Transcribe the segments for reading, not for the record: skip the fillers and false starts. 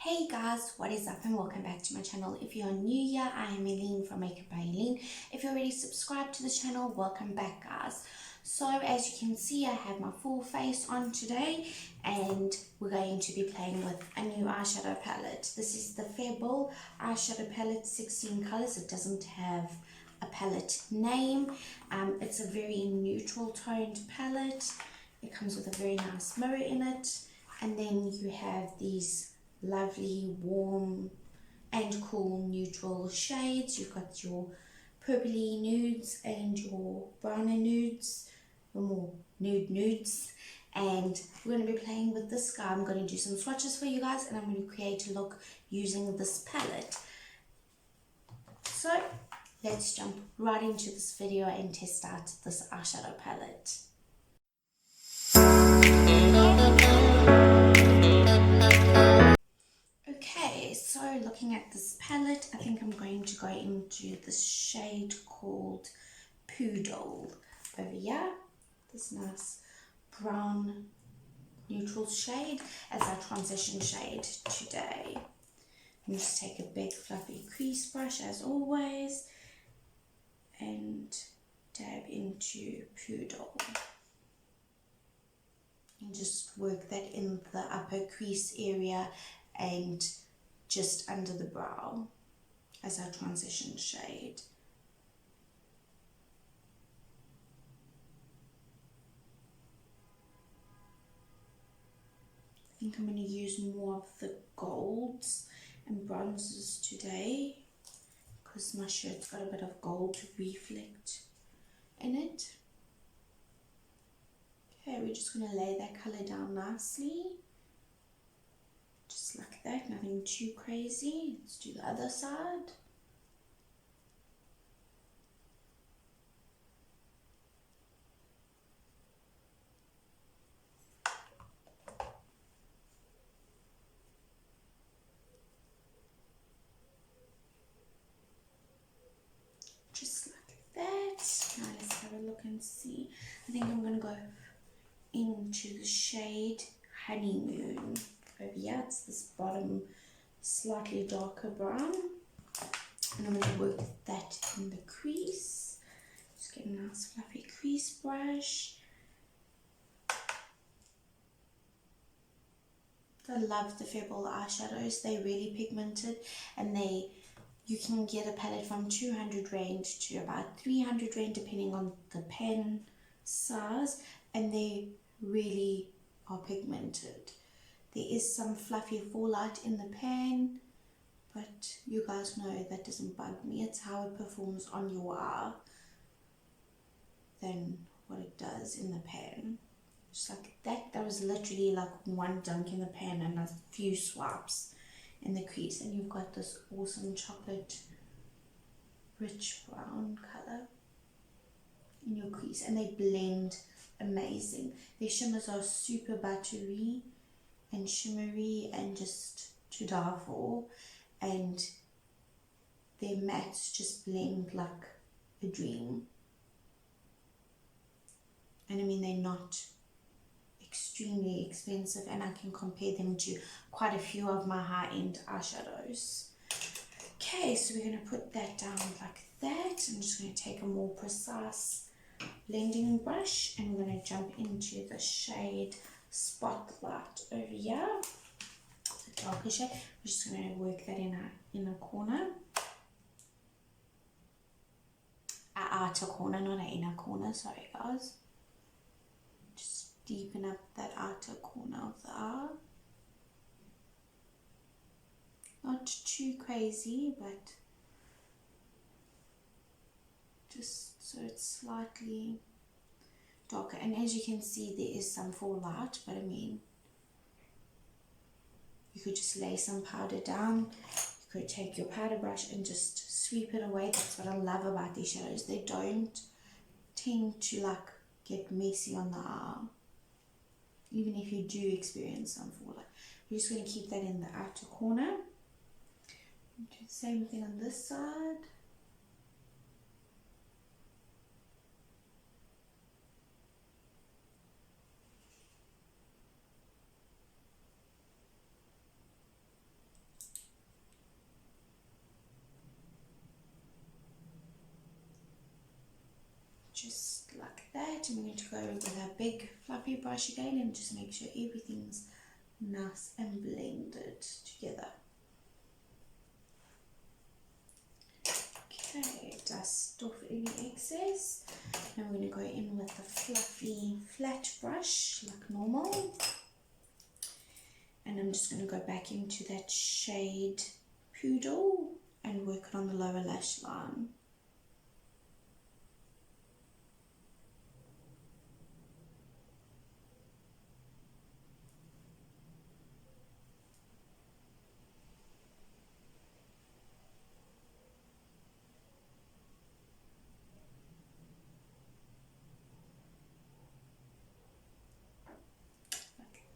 Hey guys, what is up and welcome back to my channel. If you're new here, I am Eileen from Makeup by Eileen. If you're already subscribed to the channel, welcome back guys. So as you can see, I have my full face on today and we're going to be playing with a new eyeshadow palette. This is the Febble eyeshadow palette, 16 colors. It doesn't have a palette name. It's a very neutral toned palette. It comes with a very nice mirror in it, and then you have these lovely warm and cool neutral shades. You've got your purpley nudes and your browner nudes, or more nudes, and we're going to be playing with this guy. I'm going to do some swatches for you guys and I'm going to create a look using this palette. So let's jump right into this video and test out this eyeshadow palette. Okay, so looking at this palette, I think I'm going to go into this shade called Poodle over here. This nice brown neutral shade as our transition shade today. And just take a big fluffy crease brush as always and dab into Poodle. And just work that in the upper crease area and just under the brow as our transition shade. I think I'm going to use more of the golds and bronzes today because my shirt's got a bit of gold to reflect in it. Okay, we're just going to lay that colour down nicely. Just like that, nothing too crazy. Let's do the other side. Just like that. Now let's have a look and see. I think I'm going to go into the shade Honeymoon. Over here, it's this bottom slightly darker brown, and I'm going to work that in the crease. Just get a nice fluffy crease brush. I love the Febble eyeshadows. They're really pigmented, and you can get a palette from 200 rand to about 300 rand depending on the pen size, and they really are pigmented. There is some fluffy fallout in the pan, but you guys know that doesn't bug me. It's how it performs on your eye than what it does in the pan. Just like that. That was literally like one dunk in the pan and a few swipes in the crease, and you've got this awesome chocolate rich brown color in your crease, and they blend amazing. Their shimmers are super buttery and shimmery and just to die for, and their mattes just blend like a dream. And I mean, they're not extremely expensive, and I can compare them to quite a few of my high-end eyeshadows. Okay, so we're going to put that down like that. I'm just going to take a more precise blending brush and we're going to jump into the shade Spotlight over here, the darker shade. We're just going to work that in our inner corner, our outer corner, not our inner corner, sorry guys. Just deepen up that outer corner of the eye. Not too crazy, but just so it's slightly darker. And as you can see, there is some fallout, but I mean, you could just lay some powder down. You could take your powder brush and just sweep it away. That's what I love about these shadows. They don't tend to like get messy on the eye, even if you do experience some fallout. You're just going to keep that in the outer corner. Do the same thing on this side. that, I'm going to go with a big fluffy brush again and just make sure everything's nice and blended together. Okay, dust off any excess. Now we're going to go in with a fluffy flat brush like normal. And I'm just going to go back into that shade Poodle and work it on the lower lash line.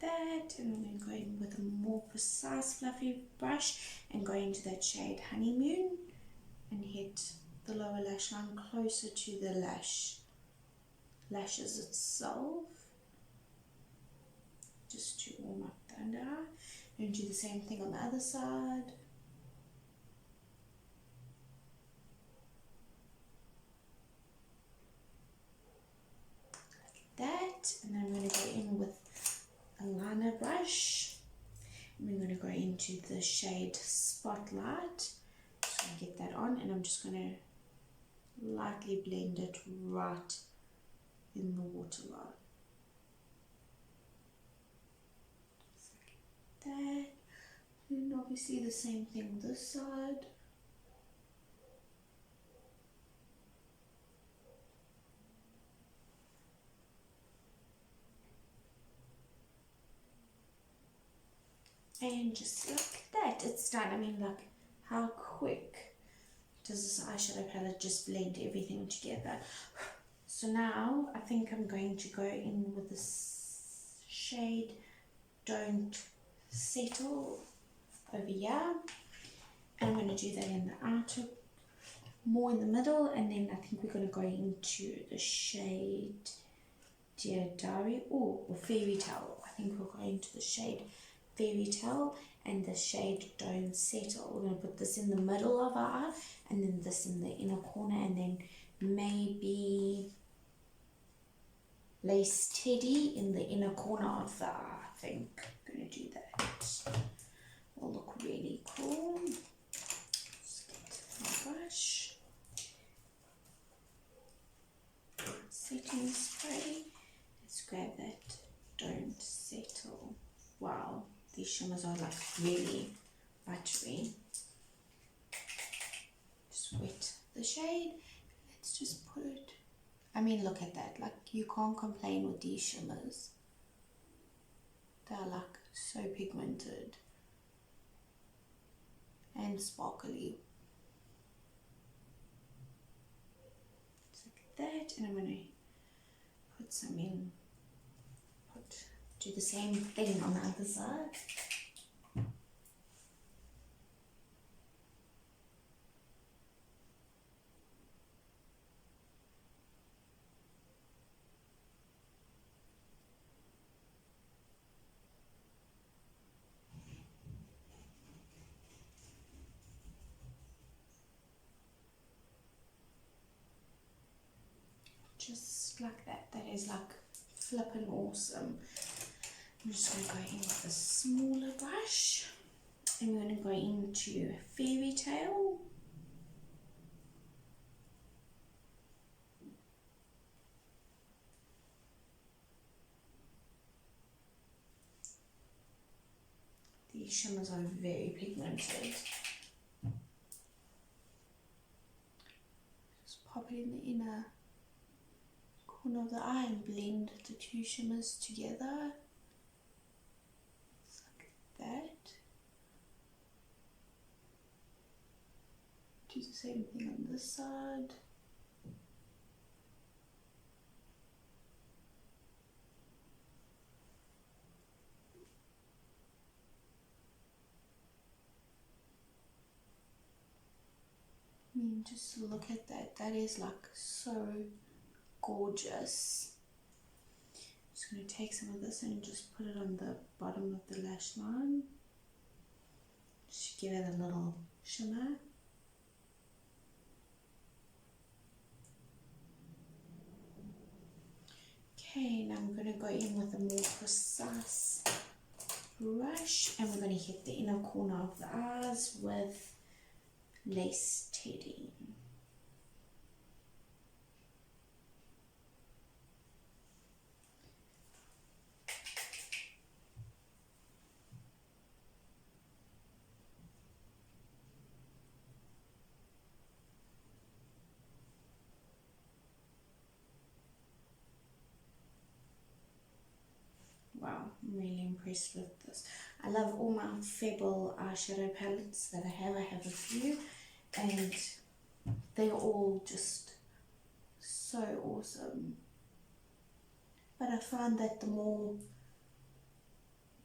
That, and I'm going to go in with a more precise fluffy brush and go into that shade Honeymoon and hit the lower lash line closer to the lashes itself, just to warm up the under eye. And do the same thing on the other side. Like that, and then I'm going to go in with a liner brush, and we're going to go into the shade Spotlight. Just going to get that on, and I'm just going to lightly blend it right in the waterline. Just like that. And obviously the same thing this side. And just like that, it's done. I mean, like, how quick does this eyeshadow palette just blend everything together? So now I think I'm going to go in with this shade Don't Settle over here, and I'm going to do that in the outer, more in the middle, and then I think we're going to go into the shade Dear Diary or Fairy Tale. I think we'll go into the shade Fairy Tale and the shade Don't Settle. We're going to put this in the middle of our eye and then this in the inner corner, and then maybe Lace Teddy in the inner corner of the eye. I think I'm going to do that. Will look really cool. Just get my brush. Setting spray. Let's grab that Don't Settle. Wow. These shimmers are like really buttery. Just wet the shade. Let's just put it. I mean, look at that. Like, you can't complain with these shimmers. They're like so pigmented and sparkly. Just like that. And I'm going to put some in. Do the same thing on the other side. Just like that. That is like flippin' awesome. I'm just going to go in with a smaller brush, and we're going to go into Fairy Tale. These shimmers are very pigmented. Just pop it in the inner corner of the eye and blend the two shimmers together. That. Do the same thing on this side. I mean, just look at that. That is like so gorgeous. Just going to take some of this and just put it on the bottom of the lash line. Just give it a little shimmer. Okay, now I'm going to go in with a more precise brush, and we're going to hit the inner corner of the eyes with Lace Teddy. Wow, I'm really impressed with this. I love all my Febble eyeshadow palettes that I have. I have a few, and they're all just so awesome. But I find that the more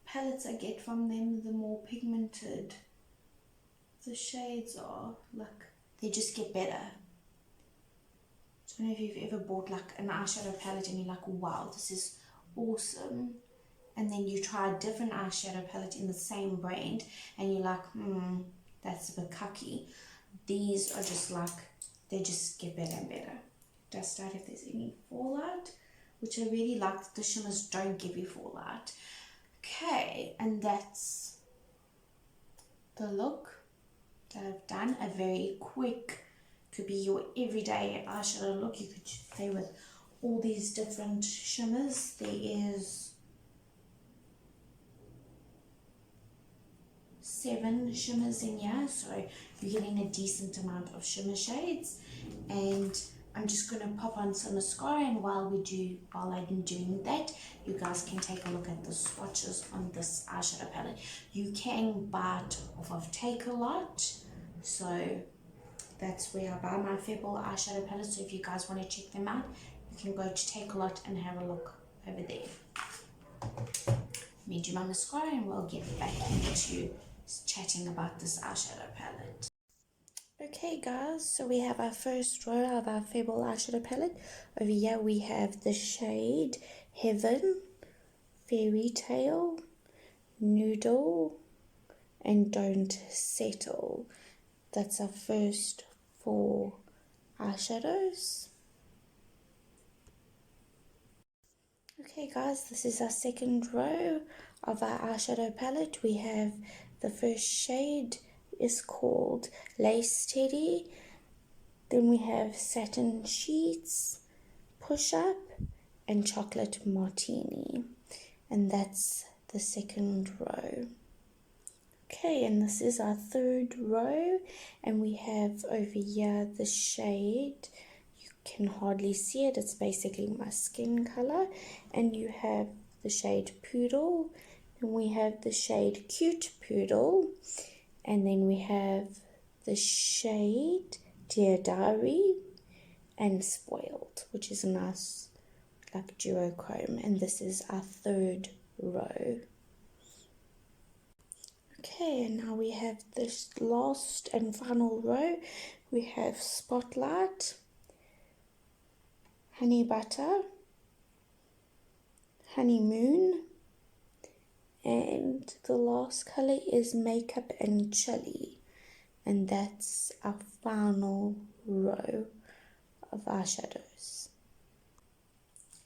palettes I get from them, the more pigmented the shades are. Like, they just get better. I don't know if you've ever bought like an eyeshadow palette and you're like, wow, this is awesome. And then you try a different eyeshadow palette in the same brand and you're like, that's a bit cucky. These are just like, they just get better and better. Dust out if there's any fallout, which I really like that the shimmers don't give you fallout. Okay, and that's the look that I've done. A very quick, could be your everyday eyeshadow look. You could play with all these different shimmers. There is 7 shimmers in here, so you're getting a decent amount of shimmer shades. And I'm just going to pop on some mascara, and while I'm doing that, you guys can take a look at the swatches on this eyeshadow palette. You can buy it off of Takealot, so that's where I buy my Febble eyeshadow palette. So if you guys want to check them out, you can go to Takealot and have a look over there. Let me do my mascara and we'll get back into chatting about this eyeshadow palette. Okay guys, so we have our first row of our Febble eyeshadow palette. Over here we have the shade Heaven, Fairy Tale, Noodle, and Don't Settle. That's our first 4 eyeshadows. Okay guys, this is our second row of our eyeshadow palette. We have the first shade is called Lace Teddy. Then we have Satin Sheets, Push Up, and Chocolate Martini. And that's the second row. Okay, and this is our third row, and we have over here the shade, you can hardly see it, it's basically my skin color, and you have the shade Poodle, and we have the shade Cute Poodle, and then we have the shade Dear Diary and Spoiled, which is a nice like duochrome, and this is our third row. Okay, and now we have this last and final row. We have Spotlight, Honey Butter, Honeymoon, and the last color is Makeup and Chili, and that's our final row of eyeshadows.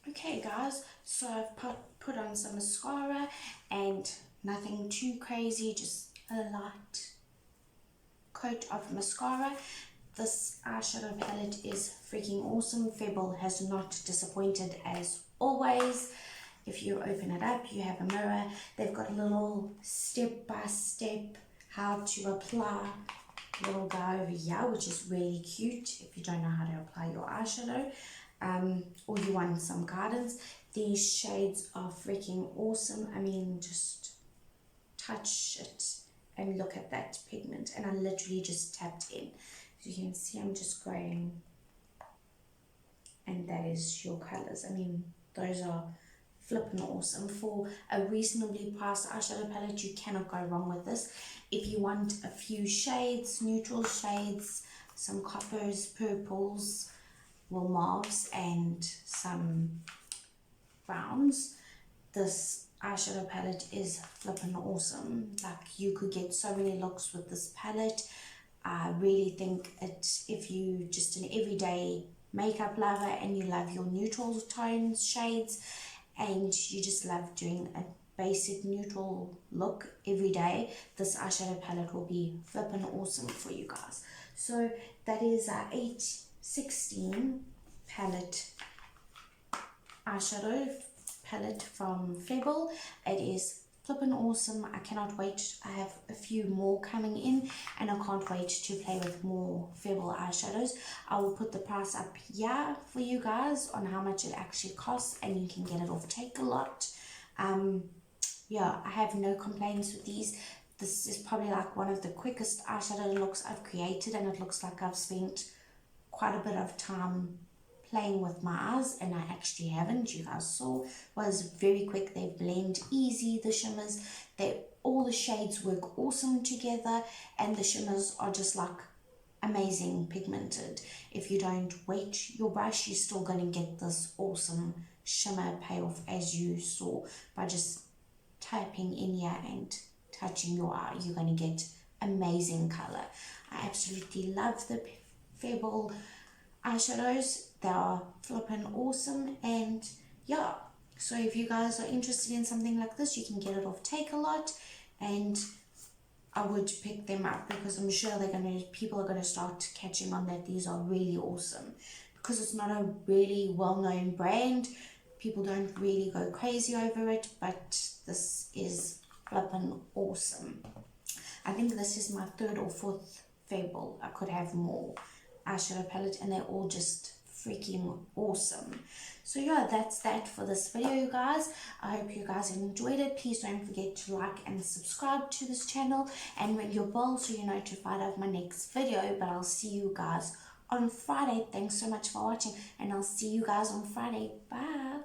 Okay guys, so I've put on some mascara and nothing too crazy, just a light coat of mascara. This eyeshadow palette is freaking awesome. Febble has not disappointed as always. If you open it up, you have a mirror. They've got a little step-by-step how to apply little guy over here, which is really cute if you don't know how to apply your eyeshadow, or you want some guidance. These shades are freaking awesome. I mean, just touch it and look at that pigment, and I literally just tapped in. As you can see, I'm just going, and that is your colors. I mean, those are flipping awesome. For a reasonably priced eyeshadow palette, you cannot go wrong with this. If you want a few shades, neutral shades, some coppers, purples, well, mauves, and some browns, this eyeshadow palette is flipping awesome. Like, you could get so many looks with this palette. I really think it, if you just an everyday makeup lover and you love your neutral tones, shades, and you just love doing a basic neutral look every day, this eyeshadow palette will be flippin' awesome for you guys. So that is our 816 palette, eyeshadow palette from Febble. It is flippin' awesome. I cannot wait. I have a few more coming in and I can't wait to play with more Febble eyeshadows. I will put the price up here for you guys on how much it actually costs, and you can get it off Takealot. Yeah, I have no complaints with these. This is probably like one of the quickest eyeshadow looks I've created, and it looks like I've spent quite a bit of time playing with my eyes, and I actually haven't. You guys saw, was very quick. They blend easy, the shimmers. All the shades work awesome together, and the shimmers are just like amazing pigmented. If you don't wet your brush, you're still going to get this awesome shimmer payoff, as you saw by just typing in here and touching your eye. You're going to get amazing color. I absolutely love the Febble eyeshadows. They are flipping awesome. And yeah, so if you guys are interested in something like this, you can get it off Takealot, and I would pick them up because I'm sure people are gonna start catching on that these are really awesome, because it's not a really well-known brand. People don't really go crazy over it, but this is flippin' awesome. I think this is my 3rd or 4th Febble. I could have more eyeshadow palette, and they're all just freaking awesome. So yeah, that's that for this video, you guys. I hope you guys enjoyed it. Please don't forget to like and subscribe to this channel and ring your bell so you're notified of my next video. But I'll see you guys on Friday. Thanks so much for watching, and I'll see you guys on Friday. Bye.